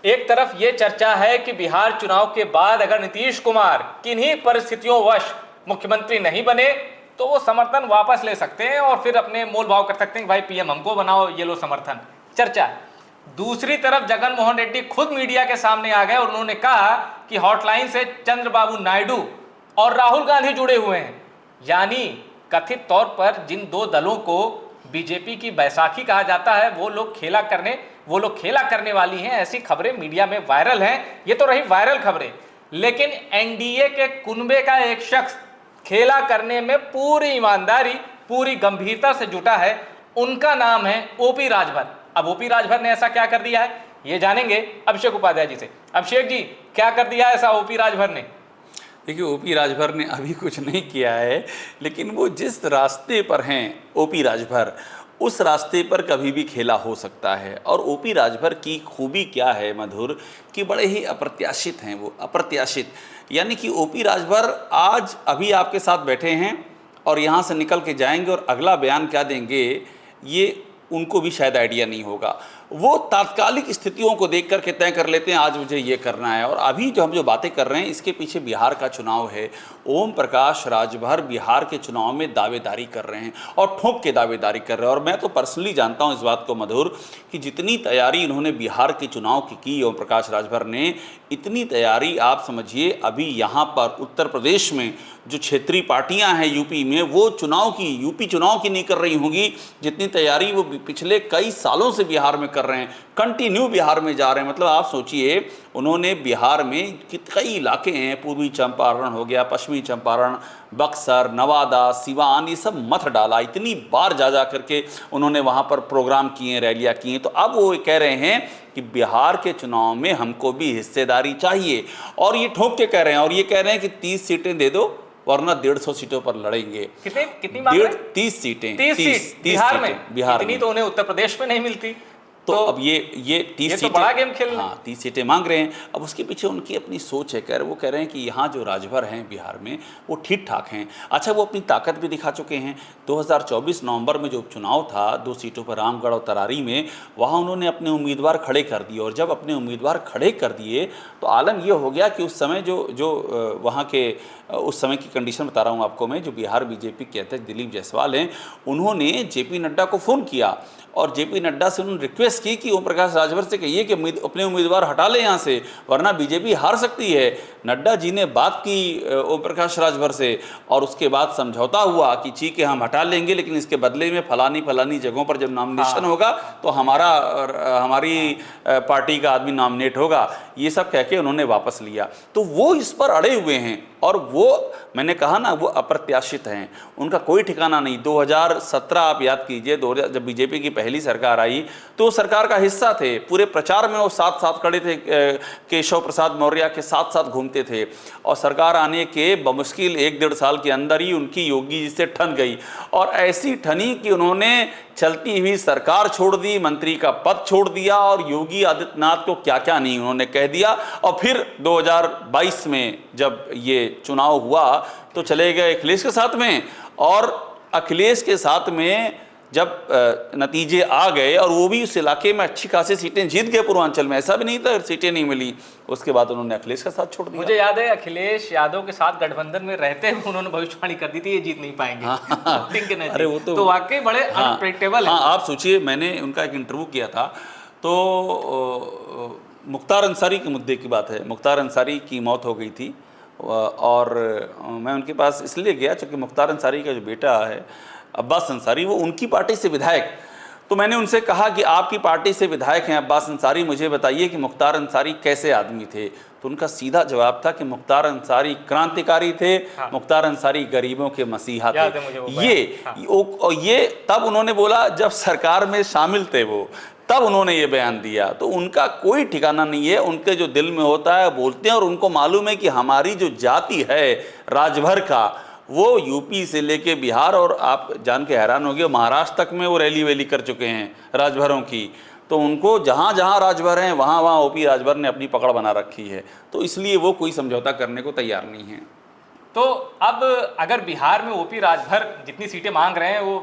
एक तरफ ये चर्चा है कि बिहार चुनाव के बाद अगर नीतीश कुमार किन्हीं परिस्थितियों वश मुख्यमंत्री नहीं बने तो वो समर्थन वापस ले सकते हैं और फिर अपने मोल भाव कर सकते हैं कि भाई पीएम हमको बनाओ, ये लो समर्थन। चर्चा। दूसरी तरफ जगन मोहन रेड्डी खुद मीडिया के सामने आ गए और उन्होंने कहा कि हॉटलाइन से चंद्रबाबू नायडू और राहुल गांधी जुड़े हुए हैं। यानी कथित तौर पर जिन दो दलों को बीजेपी की बैसाखी कहा जाता है वो लोग खेला करने वाली हैं, ऐसी खबरें मीडिया में वायरल हैं। ये तो रही वायरल खबरें, लेकिन एनडीए के कुनबे का एक शख्स खेला करने में पूरी ईमानदारी, पूरी गंभीरता से जुटा है। उनका नाम है ओपी राजभर। अब ओपी राजभर ने ऐसा क्या कर दिया है ये जानेंगे अभिषेक उपाध्याय जी से। अभिषेक जी, क्या कर दिया ऐसा ओपी राजभर ने? देखिए, ओपी राजभर ने अभी कुछ नहीं किया है, लेकिन वो जिस रास्ते पर हैं ओपी राजभर, उस रास्ते पर कभी भी खेला हो सकता है। और ओपी राजभर की खूबी क्या है मधुर, कि बड़े ही अप्रत्याशित हैं वो, अप्रत्याशित। यानी कि ओपी राजभर आज अभी आपके साथ बैठे हैं और यहाँ से निकल के जाएंगे और अगला बयान क्या देंगे ये उनको भी शायद आइडिया नहीं होगा। वो तात्कालिक स्थितियों को देख करके तय कर लेते हैं आज मुझे ये करना है। और अभी जो हम जो बातें कर रहे हैं इसके पीछे बिहार का चुनाव है। ओम प्रकाश राजभर बिहार के चुनाव में दावेदारी कर रहे हैं और ठोक के दावेदारी कर रहे हैं। और मैं तो पर्सनली जानता हूं इस बात को मधुर, कि जितनी तैयारी इन्होंने बिहार के चुनाव की ओम प्रकाश राजभर ने, इतनी तैयारी आप समझिए अभी यहाँ पर उत्तर प्रदेश में जो क्षेत्रीय पार्टियां हैं यूपी में, वो यूपी चुनाव की नहीं कर रही होंगी जितनी तैयारी वो पिछले कई सालों से बिहार में कर रहे हैं। कंटिन्यू बिहार में जा रहे हैं। मतलब आप सोचिए, उन्होंने बिहार में कई इलाके हैं, पूर्वी चंपारण हो गया, पश्चिमी चंपारण, बक्सर, नवादा, सिवान, ये सब मत डाला। इतनी बार जा करके उन्होंने वहाँ पर प्रोग्राम किए, रैलियाँ की हैं। तो अब वो कह रहे हैं कि बिहार के चुनाव में हमको भी हिस्सेदारी चाहिए। और ये ठोक के कह रहे हैं, और ये कह रहे हैं कि 30 सीटें दे दो वरना 150 सीटों पर लड़ेंगे। कितनी मांग रहे हैं? 30 सीटें। 30 सीट बिहार में? बिहार में तो उन्हें उत्तर प्रदेश में नहीं मिलती। तो अब ये 30 सीटें, तो बड़ा गेम खेल रहे हैं। हाँ, 30 सीटें मांग रहे हैं। अब उसके पीछे उनकी अपनी सोच है। वो कह रहे हैं कि यहाँ जो राजभर हैं बिहार में वो ठीक ठाक हैं। अच्छा, वो अपनी ताकत भी दिखा चुके हैं। 2024 नवंबर में जो उपचुनाव था 2 सीटों पर, रामगढ़ और तरारी में, वहाँ उन्होंने अपने उम्मीदवार खड़े कर दिए। और जब अपने उम्मीदवार खड़े कर दिए तो आलम ये हो गया कि उस समय जो वहाँ के उस समय की कंडीशन बता रहा हूँ आपको मैं, जो बिहार बीजेपी के अध्यक्ष दिलीप जायसवाल हैं, उन्होंने जेपी नड्डा को फ़ोन किया और जेपी नड्डा से उन्होंने रिक्वेस्ट की कि ओम प्रकाश राजभर से कहिए कि अपने उम्मीदवार हटा लें यहाँ से, वरना बीजेपी हार सकती है। नड्डा जी ने बात की ओम प्रकाश राजभर से और उसके बाद समझौता हुआ कि ठीक है हम हटा लेंगे, लेकिन इसके बदले में फलानी जगहों पर जब नॉमिनेशन होगा तो हमारी पार्टी का आदमी नॉमिनेट होगा। ये सब कह के उन्होंने वापस लिया। तो वो इस पर अड़े हुए हैं और वो, मैंने कहा ना, वो अप्रत्याशित हैं। उनका कोई ठिकाना नहीं। 2017 आप याद कीजिए, जब बीजेपी की पहली सरकार आई तो सरकार का हिस्सा थे। पूरे प्रचार में वो साथ खड़े थे, केशव प्रसाद मौर्य के साथ घूमते थे। और सरकार आने के बमुश्किल 1-1.5 साल के अंदर ही उनकी योगी जी से ठन गई। और ऐसी ठनी कि उन्होंने चलती हुई सरकार छोड़ दी, मंत्री का पद छोड़ दिया और योगी आदित्यनाथ को क्या क्या नहीं उन्होंने कह दिया। और फिर 2022 में जब ये चुनाव हुआ तो चले गए अखिलेश के साथ में। और अखिलेश के साथ में जब नतीजे आ गए और वो भी उस इलाके में अच्छी खासी सीटें जीत गए, पूर्वांचल में ऐसा भी नहीं था सीटें नहीं मिली, उसके बाद उन्होंने अखिलेश का साथ छोड़ दिया। मुझे याद है अखिलेश यादव के साथ गठबंधन में रहते हुए उन्होंने भविष्यवाणी कर दी थी ये जीत नहीं पाएंगे। अरे वो तो वाकई बड़े अनप्रेडिक्टेबल है। आप सोचिए, मैंने उनका एक इंटरव्यू किया था तो मुख्तार अंसारी के मुद्दे की बात है। मुख्तार अंसारी की मौत हो गई थी और मैं उनके पास इसलिए गया क्योंकि मुख्तार अंसारी का जो बेटा है अब्बास अंसारी, वो उनकी पार्टी से विधायक। तो मैंने उनसे कहा कि आपकी पार्टी से विधायक हैं अब्बास अंसारी, मुझे बताइए कि मुख्तार अंसारी कैसे आदमी थे। तो उनका सीधा जवाब था कि मुख्तार अंसारी क्रांतिकारी थे। हाँ। मुख्तार अंसारी गरीबों के मसीहा थे। ये तब उन्होंने बोला जब सरकार में शामिल थे वो, तब उन्होंने ये बयान दिया। तो उनका कोई ठिकाना नहीं है, उनके जो दिल में होता है बोलते हैं। और उनको मालूम है कि हमारी जो जाति है राजभर का, वो यूपी से लेके बिहार, और आप जान के हैरान होंगे, महाराष्ट्र तक में वो रैली वैली कर चुके हैं राजभरों की। तो उनको जहाँ जहाँ राजभर हैं वहाँ वहाँ ओपी राजभर ने अपनी पकड़ बना रखी है। तो इसलिए वो कोई समझौता करने को तैयार नहीं है। तो अब अगर बिहार में ओपी राजभर जितनी सीटें मांग रहे हैं वो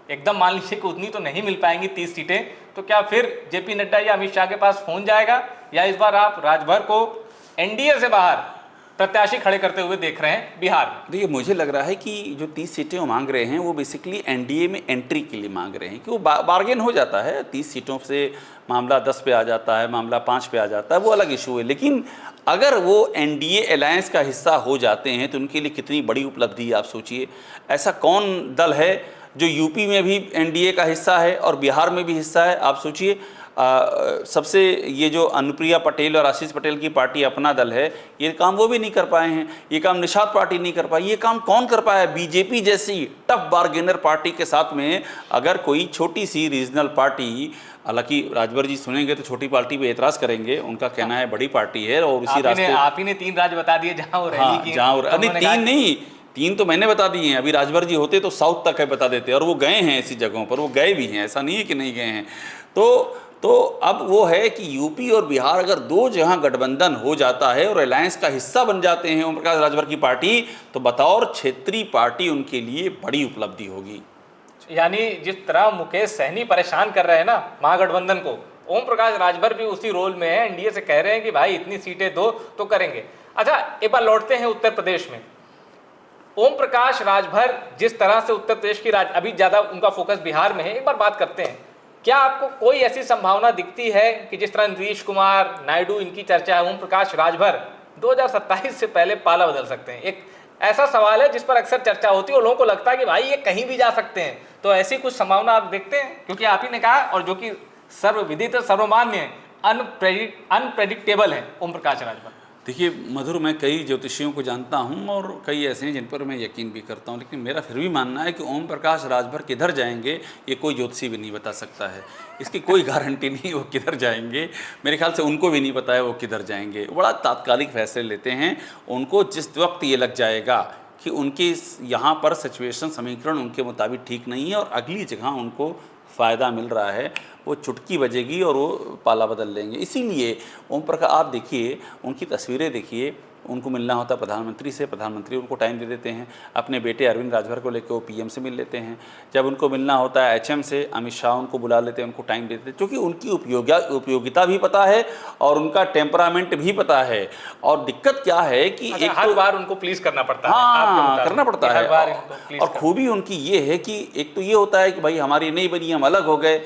एकदम मान लीजिए कि उतनी तो नहीं मिल पाएंगी 30 सीटें, तो क्या फिर जेपी नड्डा या अमित शाह के पास फोन जाएगा, या इस बार आप राजभर को एनडीए से बाहर प्रत्याशी खड़े करते हुए देख रहे हैं बिहार में? देखिए, मुझे लग रहा है कि जो 30 सीटें वो मांग रहे हैं वो बेसिकली एनडीए में एंट्री के लिए मांग रहे हैं, कि वो बार्गेन हो जाता है। 30 सीटों से मामला 10 पे आ जाता है, मामला 5 पे आ जाता है, वो अलग इशू है। लेकिन अगर वो एनडीए अलायंस का हिस्सा हो जाते हैं तो उनके लिए कितनी बड़ी उपलब्धि है, आप सोचिए। ऐसा कौन दल है जो यूपी में भी एनडीए का हिस्सा है और बिहार में भी हिस्सा है? आप सोचिए। सबसे ये जो अनुप्रिया पटेल और आशीष पटेल की पार्टी अपना दल है, ये काम वो भी नहीं कर पाए हैं, ये काम निषाद पार्टी नहीं कर पाई। ये काम कौन कर पाया? बीजेपी जैसी टफ बार्गेनर पार्टी के साथ में अगर कोई छोटी सी रीजनल पार्टी, हालांकि राजभर जी सुनेंगे तो छोटी पार्टी पे एतराज़ करेंगे, उनका कहना है बड़ी पार्टी है और उसी रास्ते आप ही ने 3 राज्य बता दिए जहां वो रैली की। नहीं 3 नहीं, 3 तो मैंने बता दिए हैं। अभी राजभर जी होते तो साउथ तक है बता देते, और वो गए हैं ऐसी जगहों पर, वो गए भी हैं, ऐसा नहीं है कि नहीं गए हैं। तो अब वो है कि यूपी और बिहार अगर 2 जहां गठबंधन हो जाता है और अलायंस का हिस्सा बन जाते हैं ओम प्रकाश राजभर की पार्टी, तो बतौर क्षेत्रीय पार्टी उनके लिए बड़ी उपलब्धि होगी। यानी जिस तरह मुकेश सहनी परेशान कर रहे हैं ना महागठबंधन को, ओम प्रकाश राजभर भी उसी रोल में है, एनडीए से कह रहे हैं कि भाई इतनी सीटें दो तो करेंगे। अच्छा, एक बार लौटते हैं उत्तर प्रदेश में। ओम प्रकाश राजभर जिस तरह से उत्तर प्रदेश की अभी ज्यादा उनका फोकस बिहार में है, एक बार बात करते हैं, क्या आपको कोई ऐसी संभावना दिखती है कि जिस तरह नीतीश कुमार, नायडू इनकी चर्चा है, ओम प्रकाश राजभर 2027 से पहले पाला बदल सकते हैं? एक ऐसा सवाल है जिस पर अक्सर चर्चा होती है और लोगों को लगता है कि भाई ये कहीं भी जा सकते हैं, तो ऐसी कुछ संभावना आप देखते हैं? क्योंकि आप ही ने कहा, और जो कि सर्वविदित सर्वमान्य है, अनप्रेडिक्टेबल है ओम प्रकाश राजभर। देखिए मधुर, मैं कई ज्योतिषियों को जानता हूं और कई ऐसे हैं जिन पर मैं यकीन भी करता हूं, लेकिन मेरा फिर भी मानना है कि ओम प्रकाश राजभर किधर जाएंगे ये कोई ज्योतिषी भी नहीं बता सकता है। इसकी कोई गारंटी नहीं वो किधर जाएंगे, मेरे ख्याल से उनको भी नहीं पता है वो किधर जाएंगे। बड़ा तात्कालिक फैसले लेते हैं, उनको जिस वक्त ये लग जाएगा कि उनके यहाँ पर सिचुएशन समीकरण उनके मुताबिक ठीक नहीं है और अगली जगह उनको फ़ायदा मिल रहा है, वो चुटकी बजेगी और वो पाला बदल लेंगे। इसीलिए ओम प्रकाश, आप देखिए उनकी तस्वीरें देखिए, उनको मिलना होता है प्रधानमंत्री से, प्रधानमंत्री उनको टाइम दे देते हैं। अपने बेटे अरविंद राजभर को लेकर वो पीएम से मिल लेते हैं। जब उनको मिलना होता है एचएम से, अमित शाह उनको बुला लेते हैं, उनको टाइम देते हैं, क्योंकि उनकी उपयोगिता भी पता है और उनका टेम्परामेंट भी पता है। और दिक्कत क्या है कि एक हर बार उनको प्लीज करना पड़ता है। हाँ, करना पड़ता है। और और खूबी उनकी ये है कि एक तो ये होता है कि भाई हमारी नहीं बनी, हम अलग हो गए,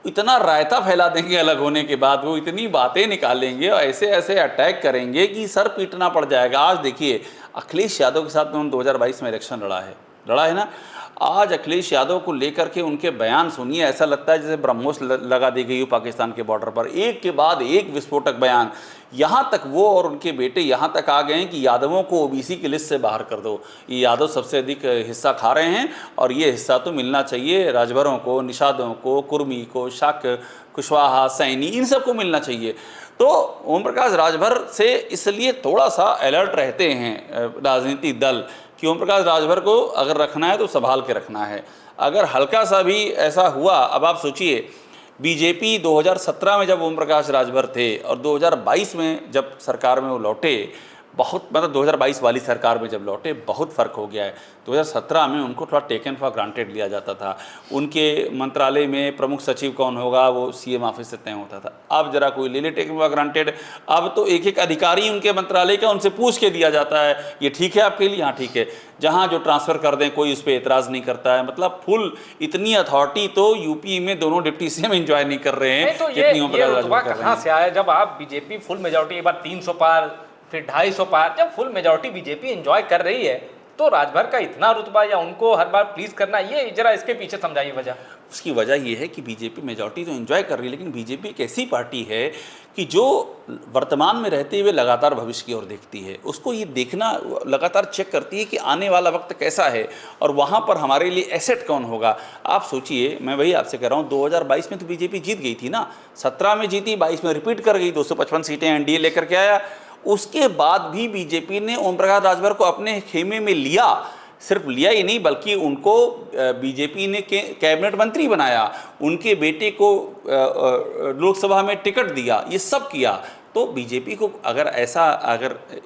इतना रायता फैला देंगे अलग होने के बाद, वो इतनी बातें निकालेंगे और ऐसे ऐसे अटैक करेंगे कि सर पीटना पड़ जाएगा। आज देखिए अखिलेश यादव के साथ में उन्होंने 2022 में इलेक्शन लड़ा है ना। आज अखिलेश यादव को लेकर के उनके बयान सुनिए, ऐसा लगता है जैसे ब्रह्मोस लगा दी गई हो पाकिस्तान के बॉर्डर पर, एक के बाद एक विस्फोटक बयान। यहाँ तक वो और उनके बेटे यहाँ तक आ गए हैं कि यादवों को ओबीसी की लिस्ट से बाहर कर दो, ये यादव सबसे अधिक हिस्सा खा रहे हैं और ये हिस्सा तो मिलना चाहिए राजभरों को, निषादों को, कुर्मी को, शाक्य, कुशवाहा, सैनी, इन सबको मिलना चाहिए। तो ओम प्रकाश राजभर से इसलिए थोड़ा सा अलर्ट रहते हैं राजनीतिक दल कि ओम प्रकाश राजभर को अगर रखना है तो संभाल के रखना है। अगर हल्का सा भी ऐसा हुआ, अब आप सोचिए बीजेपी 2017 में जब ओम प्रकाश राजभर थे और 2022 में जब सरकार में वो लौटे, बहुत मतलब 2022 वाली सरकार में जब लौटे बहुत फ़र्क हो गया है। 2017 में उनको थोड़ा टेकन फॉर ग्रांटेड लिया जाता था, उनके मंत्रालय में प्रमुख सचिव कौन होगा वो सीएम ऑफिस से तय होता था। अब जरा कोई ले ले टेकन फॉर ग्रांटेड, अब तो एक एक अधिकारी उनके मंत्रालय का उनसे पूछ के दिया जाता है, ये ठीक है आपके लिए, हाँ ठीक है, जहाँ जो ट्रांसफ़र कर दें कोई उस पर एतराज़ नहीं करता है। मतलब फुल इतनी अथॉरिटी तो यूपी में दोनों डिप्टी सीएम एंजॉय नहीं कर रहे हैं, तो जितनी ओम प्रकाश राजभर कर रहे हैं। कहाँ से आया जब आप बीजेपी फुल मेजोरिटी, एक बार 300 पार फिर 250 पार, जब फुल मेजोरिटी बीजेपी एंजॉय कर रही है तो राजभर का इतना रुतबा या उनको हर बार प्लीज करना, ये जरा इसके पीछे समझाइए वजह। उसकी वजह ये है कि बीजेपी मेजॉरिटी तो एंजॉय कर रही है, लेकिन बीजेपी एक ऐसी पार्टी है कि जो वर्तमान में रहते हुए लगातार भविष्य की ओर देखती है, उसको ये देखना लगातार चेक करती है कि आने वाला वक्त कैसा है और वहाँ पर हमारे लिए एसेट कौन होगा। आप सोचिए, मैं वही आपसे कह रहा हूँ, 2022 में तो बीजेपी जीत गई थी ना, 17 में जीती, 22 में रिपीट कर गई, 255 सीटें एनडीए लेकर के आया। उसके बाद भी बीजेपी ने ओम प्रकाश राजभर को अपने खेमे में लिया, सिर्फ लिया ही नहीं बल्कि उनको बीजेपी ने कैबिनेट मंत्री बनाया, उनके बेटे को लोकसभा में टिकट दिया, ये सब किया। तो बीजेपी को अगर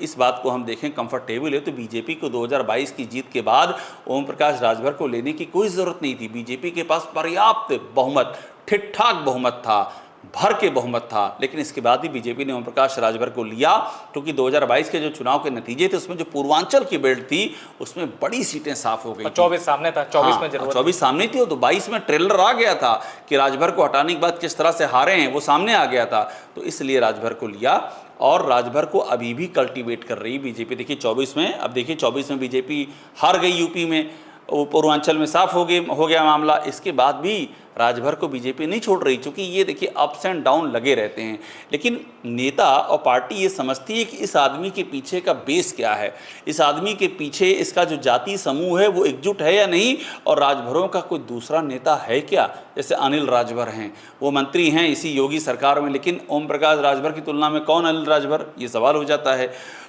इस बात को हम देखें कंफर्टेबल है, तो बीजेपी को 2022 की जीत के बाद ओम प्रकाश राजभर को लेने की कोई ज़रूरत नहीं थी। बीजेपी के पास पर्याप्त बहुमत, ठीक ठाक बहुमत था, भर के बहुमत था, लेकिन इसके बाद ही बीजेपी ने ओम प्रकाश राजभर को लिया, क्योंकि 2022 के जो चुनाव के नतीजे थे उसमें जो पूर्वांचल की बेल्ट थी उसमें बड़ी सीटें साफ हो गई। 24 सामने था, 24 में जरूरत 24 सामने थी, तो 22 में ट्रेलर आ गया था कि राजभर को हटाने के बाद किस तरह से हारे हैं वो सामने आ गया था, तो इसलिए राजभर को लिया। और राजभर को अभी भी कल्टीवेट कर रही बीजेपी। देखिए 24 में, अब देखिए 24 में बीजेपी हार गई यूपी में, वो पूर्वांचल में साफ हो गया मामला। इसके बाद भी राजभर को बीजेपी नहीं छोड़ रही, क्योंकि ये देखिए अप्स एंड डाउन लगे रहते हैं। लेकिन नेता और पार्टी ये समझती है कि इस आदमी के पीछे का बेस क्या है, इस आदमी के पीछे इसका जो जाति समूह है वो एकजुट है या नहीं, और राजभरों का कोई दूसरा नेता है क्या। जैसे अनिल राजभर हैं, वो मंत्री हैं इसी योगी सरकार में, लेकिन ओम प्रकाश राजभर की तुलना में कौन अनिल राजभर, ये सवाल हो जाता है।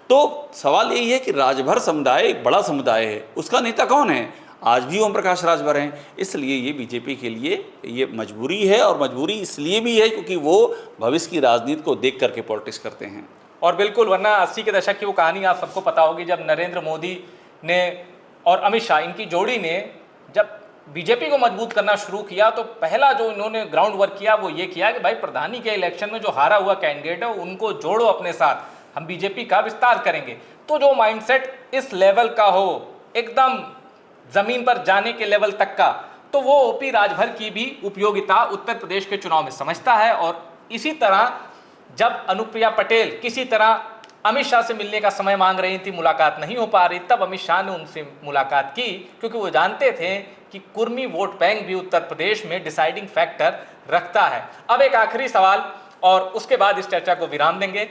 तो सवाल यही है कि राजभर समुदाय एक बड़ा समुदाय है, उसका नेता कौन है। आज भी ओम प्रकाश राजभर हैं, इसलिए ये बीजेपी के लिए ये मजबूरी है, और मजबूरी इसलिए भी है क्योंकि वो भविष्य की राजनीति को देख करके पॉलिटिक्स करते हैं। और बिल्कुल, वरना 80 के दशक की वो कहानी आप सबको पता होगी, जब नरेंद्र मोदी ने और अमित शाह, इनकी जोड़ी ने जब बीजेपी को मजबूत करना शुरू किया, तो पहला जो इन्होंने ग्राउंड वर्क किया वो ये किया कि भाई प्रधानी के इलेक्शन में जो हारा हुआ कैंडिडेट है उनको जोड़ो अपने साथ, हम बीजेपी का विस्तार करेंगे। तो जो माइंडसेट इस लेवल का हो, एकदम जमीन पर जाने के लेवल तक का, तो वो ओपी राजभर की भी उपयोगिता उत्तर प्रदेश के चुनाव में समझता है। और इसी तरह जब अनुप्रिया पटेल किसी तरह अमित शाह से मिलने का समय मांग रही थी, मुलाकात नहीं हो पा रही, तब अमित शाह ने उनसे मुलाकात की, क्योंकि वो जानते थे कि कुर्मी वोट बैंक भी उत्तर प्रदेश में डिसाइडिंग फैक्टर रखता है। अब एक आखिरी सवाल और उसके बाद इस चर्चा को विराम देंगे।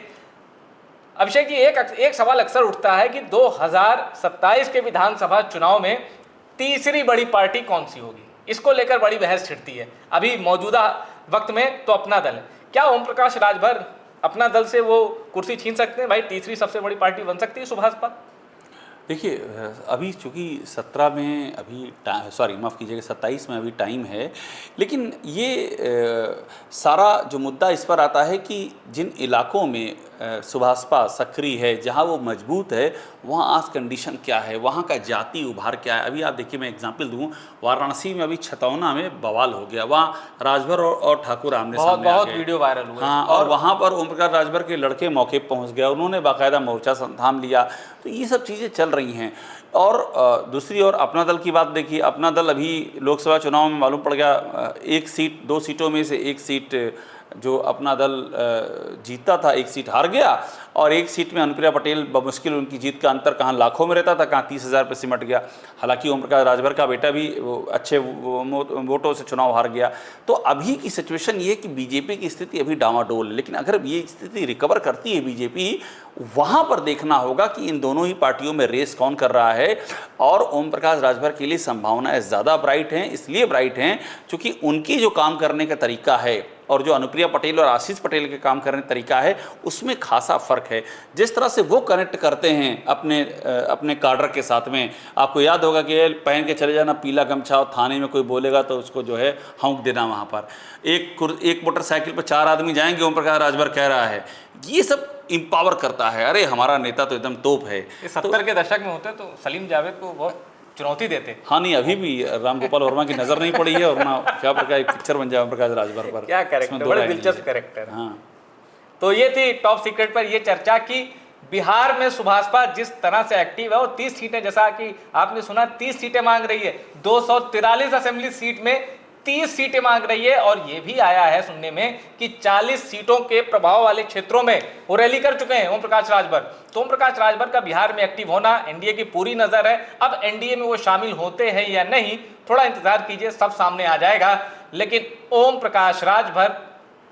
अभिषेक जी, एक सवाल अक्सर उठता है कि 2027 के विधानसभा चुनाव में तीसरी बड़ी पार्टी कौन सी होगी, इसको लेकर बड़ी बहस छिड़ती है। अभी मौजूदा वक्त में तो अपना दल है, क्या ओम प्रकाश राजभर अपना दल से वो कुर्सी छीन सकते हैं, भाई तीसरी सबसे बड़ी पार्टी बन सकती है सुभाषपा? देखिए, अभी चूँकि 17 में अभी माफ़ कीजिएगा 27 में अभी टाइम है, लेकिन ये सारा जो मुद्दा इस पर आता है कि जिन इलाकों में सुभाषपा सक्रिय है, जहाँ वो मजबूत है, वहाँ आज कंडीशन क्या है, वहाँ का जाति उभार क्या है। अभी आप देखिए, मैं एग्जांपल दूँ, वाराणसी में अभी छतौना में बवाल हो गया, वहाँ राजभर और ठाकुर आमने सामने आ गए, वीडियो वायरल हुआ। हाँ, और वहाँ पर ओम प्रकाश राजभर के लड़के मौके पर पहुँच गया, उन्होंने बाकायदा मोर्चा थाम लिया। तो ये सब चीज़ें चल रही हैं। और दूसरी ओर अपना दल की बात देखिए, अपना दल अभी लोकसभा चुनाव में मालूम पड़ गया, 2 सीटों में से 1 सीट जो अपना दल जीता था, 1 सीट हार गया, और 1 सीट में अनुप्रिया पटेल बमुश्किल, उनकी जीत का अंतर कहाँ लाखों में रहता था, कहाँ 30,000 पे सिमट गया। हालांकि ओम प्रकाश राजभर का बेटा भी अच्छे वोटों से चुनाव हार गया। तो अभी की सिचुएशन ये है कि बीजेपी की स्थिति अभी डामाडोल है, लेकिन अगर ये स्थिति रिकवर करती है बीजेपी, वहाँ पर देखना होगा कि इन दोनों ही पार्टियों में रेस कौन कर रहा है। और ओम प्रकाश राजभर के लिए संभावनाएं ज़्यादा ब्राइट हैं, इसलिए ब्राइट हैं क्योंकि उनकी जो काम करने का तरीका है और जो अनुप्रिया पटेल और आशीष पटेल के काम करने का तरीका है, उसमें खासा फर्क है। जिस तरह से वो कनेक्ट करते हैं अपने काडर के साथ में, आपको याद होगा कि पहन के चले जाना पीला गमछा, और थाने में कोई बोलेगा तो उसको जो है हौंक देना। वहाँ पर एक मोटरसाइकिल पर 4 आदमी जाएंगे, ओम प्रकाश राजभर कह रहा है, ये सब इंपावर करता है। अरे हमारा नेता तो एकदम तोप है। 70 के दशक में होते तो सलीम जावेद को बहुत चुनौती देते। हाँ, नहीं, अभी भी राम गोपाल वर्मा की नजर नहीं पड़ी है, और ना क्या प्रकार एक पिक्चर बन जाए ओम प्रकाश राजभर पर। क्या कैरेक्टर, बड़े दिलचस्प कैरेक्टर। हाँ, तो ये थी टॉप सीक्रेट पर ये चर्चा की बिहार में सुभाषपा जिस तरह से एक्टिव है, और 30 सीटें, जैसा कि आपने सुना, 30 सीटें मांग रही है। 243 असेंबली सीट में 30 सीटें मांग रही है। और ये भी आया है सुनने में कि 40 सीटों के प्रभाव वाले क्षेत्रों में वो रैली कर चुके हैं ओम प्रकाश राजभर। तो ओम प्रकाश राजभर का बिहार में एक्टिव होना एनडीए की पूरी नजर है। अब एनडीए में वो शामिल होते हैं या नहीं, थोड़ा इंतजार कीजिए, सब सामने आ जाएगा। लेकिन ओम प्रकाश राजभर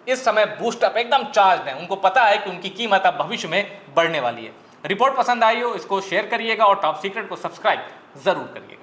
इस समय बूस्टअप, एकदम चार्ज है। उनको पता है कि उनकी कीमत अब भविष्य में बढ़ने वाली है। रिपोर्ट पसंद आई हो, इसको शेयर करिएगा और टॉप सीक्रेट को सब्सक्राइब जरूर करिएगा।